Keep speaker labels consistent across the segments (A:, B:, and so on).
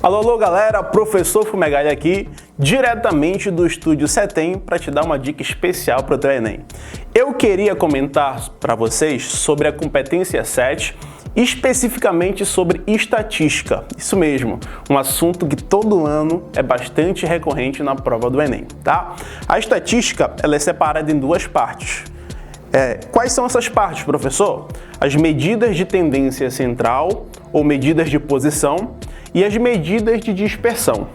A: Alô, alô galera, professor Fumegalli aqui, diretamente do Estúdio CETEM para te dar uma dica especial para o teu Enem. Eu queria comentar para vocês sobre a competência 7, especificamente sobre estatística. Isso mesmo, um assunto que todo ano é bastante recorrente na prova do Enem, tá? A estatística, ela é separada em duas partes. Quais são essas partes, professor? As medidas de tendência central ou medidas de posição e as medidas de dispersão.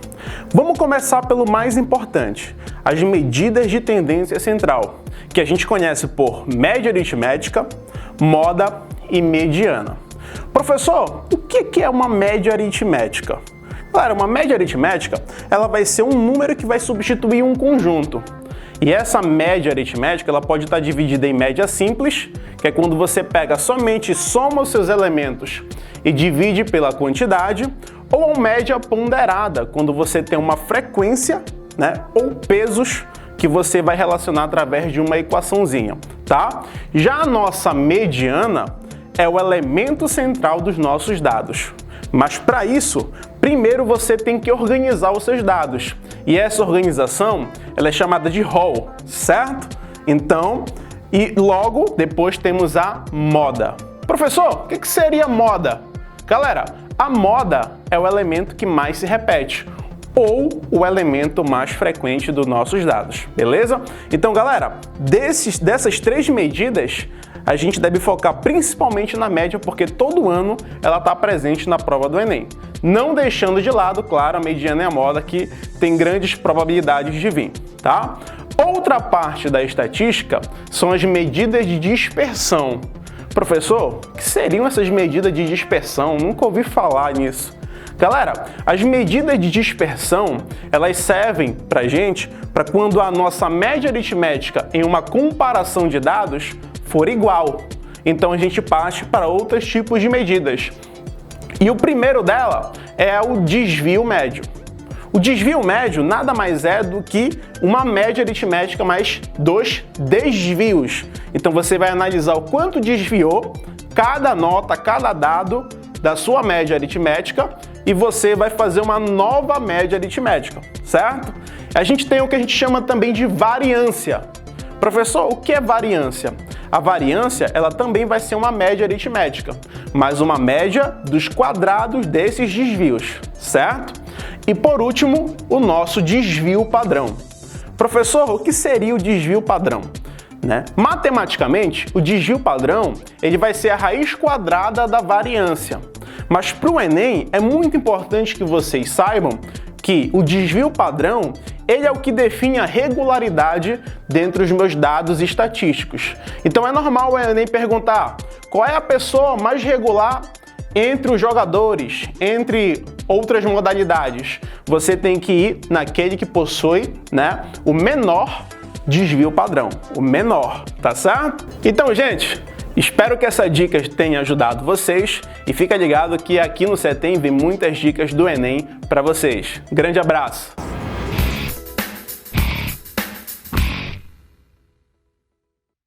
A: Vamos começar pelo mais importante, as medidas de tendência central, que a gente conhece por média aritmética, moda e mediana. Professor, o que é uma média aritmética? Claro, uma média aritmética, ela vai ser um número que vai substituir um conjunto. E essa média aritmética ela pode estar dividida em média simples, que é quando você pega somente soma os seus elementos e divide pela quantidade, ou a média ponderada, quando você tem uma frequência, ou pesos que você vai relacionar através de uma equaçãozinha, tá? Já a nossa mediana é o elemento central dos nossos dados. Mas para isso, primeiro você tem que organizar os seus dados. E essa organização, ela é chamada de rol, certo? Então, e logo depois temos a moda. Professor, o que seria moda? Galera, a moda é o elemento que mais se repete, ou o elemento mais frequente dos nossos dados, beleza? Então, galera, dessas três medidas, a gente deve focar principalmente na média, porque todo ano ela está presente na prova do Enem. Não deixando de lado, claro, a mediana e a moda, que tem grandes probabilidades de vir, tá? Outra parte da estatística são as medidas de dispersão. Professor, o que seriam essas medidas de dispersão? Nunca ouvi falar nisso. Galera, as medidas de dispersão, elas servem pra gente para quando a nossa média aritmética em uma comparação de dados for igual. Então a gente parte para outros tipos de medidas. E o primeiro dela é o desvio médio. O desvio médio nada mais é do que uma média aritmética mais dos desvios. Então você vai analisar o quanto desviou cada nota, cada dado da sua média aritmética e você vai fazer uma nova média aritmética, certo? A gente tem o que a gente chama também de variância. Professor, o que é variância? A variância, ela também vai ser uma média aritmética, mas uma média dos quadrados desses desvios, certo? E por último, o nosso desvio padrão. Professor, o que seria o desvio padrão? Matematicamente, o desvio padrão ele vai ser a raiz quadrada da variância. Mas para o Enem, é muito importante que vocês saibam que o desvio padrão ele é o que define a regularidade dentro dos meus dados estatísticos. Então é normal o Enem perguntar qual é a pessoa mais regular entre os jogadores, entre outras modalidades. Você tem que ir naquele que possui o menor desvio padrão, o menor, tá certo? Então, gente, espero que essa dica tenha ajudado vocês e fica ligado que aqui no CETEM vem muitas dicas do Enem para vocês. Grande abraço!